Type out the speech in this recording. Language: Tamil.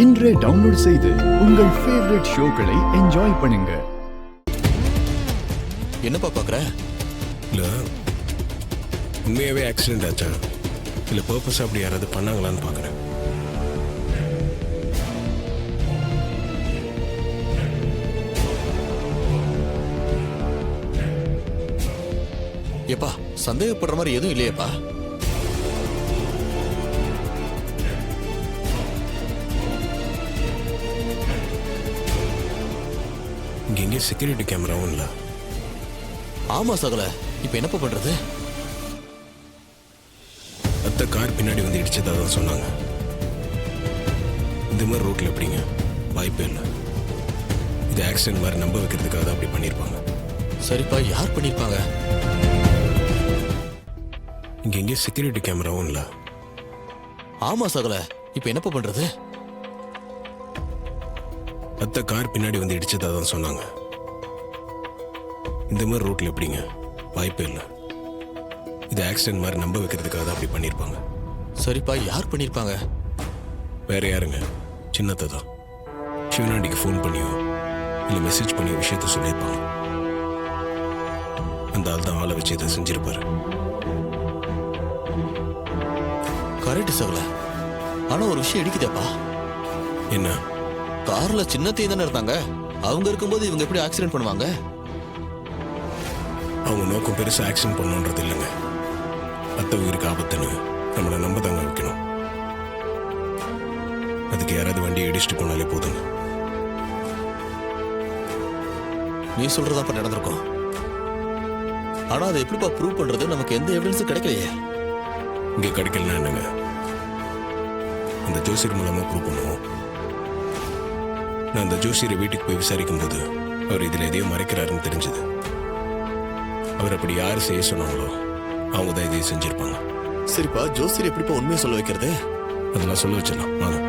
இன்றே டவுன்லோட் செய்து உங்கள் ஃபேவரட் ஷோக்களை என்ஜாய் பண்ணுங்க. என்னப்பா பாக்குற? இல்ல உண்மையாவே ஆக்சிடென்ட் ஆச்சா இல்ல பர்பஸ் அப்படி யாராவது பண்ணாங்களான்னு பாக்குறேன். ஏப்பா சந்தேகப்படுற மாதிரி எதுவும் இல்லையேப்பா? இங்க எங்கே செக்யூரிட்டி கேமராவும் இல்ல. ஆமா சகல, இப்ப என்னப்பா பண்றது? அத்தை கார் பின்னாடி வந்து இடிச்சதா தான் சொன்னாங்க. இந்த மாதிரி ரோட்ல எப்படிங்க? வாய்ப்பே இல்லை. இது ஆக்சிடென்ட் மாதிரி நம்ப வைக்கிறதுக்காக தான் அப்படி பண்ணியிருப்பாங்க. சரிப்பா, யார் பண்ணிருப்பாங்க? இங்க எங்கே செக்யூரிட்டி கேமராவும் இல்ல. ஆமா சகல, இப்ப என்னப்பா பண்றது? அத்தை கார் பின்னாடி வந்து இடிச்சதா தான் சொன்னாங்க. இந்த மாதிரி ரோட்ல எப்படிங்க? வாய்ப்பே இல்லை. இது ஆக்சிடென்ட் மாதிரி நம்ப வைக்கிறதுக்காக தான் அப்படி பண்ணியிருப்பாங்க. சரிப்பா, யார் பண்ணிருப்பாங்க? வேற யாருங்க? சின்னத்தை தான். சிவனாண்டிக்கு ஃபோன் பண்ணியோ இல்லை மெசேஜ் பண்ணியோ விஷயத்த சொல்லியிருப்பாங்க. அந்த ஆள் தான் ஆளை வச்சு இதை செஞ்சிருப்பாரு. கரெக்ட் சகல, ஆனா ஒரு விஷயம் இடிக்குதேப்பா. என்ன? கார்ல சின்னத்தையும் தானே இருந்தாங்க. அவங்க இருக்கும்போது இவங்க எப்படி ஆக்சிடென்ட் பண்ணுவாங்க? அவங்க நோக்கம் பெருசா ஆக்சிடென்ட் பண்ணணுன்றது இல்லைங்க. அத்தை உயிருக்கு ஆபத்துன்னு நம்மளை நம்ப தாங்க வைக்கணும். அதுக்கு யாராவது வண்டியை இடிச்சுட்டு போனாலே போதுங்க. நீ சொல்றதாப்பா நடந்திருக்கும். ஆனா அதை எப்படிப்பா ப்ரூவ் பண்றது? நமக்கு எந்த எவிடன்ஸும் கிடைக்கலையே. இங்க கிடைக்கலன்னா என்னங்க, அந்த ஜோசியர் மூலமா ப்ரூவ் பண்ணுவோம். நான் அந்த ஜோசியரை வீட்டுக்கு போய் விசாரிக்கும் போது அவர் இதுல எதையோ மறைக்கிறாருன்னு தெரிஞ்சது. அவர் அப்படி யாரு செய்ய சொன்னாங்களோ அவங்க தான் இதையும் செஞ்சிருப்பாங்க. சரிப்பா, ஜோசியர் எப்படிப்பா உண்மையை சொல்ல வைக்கிறது? அதெல்லாம் சொல்ல வச்சிடலாம் வாங்க.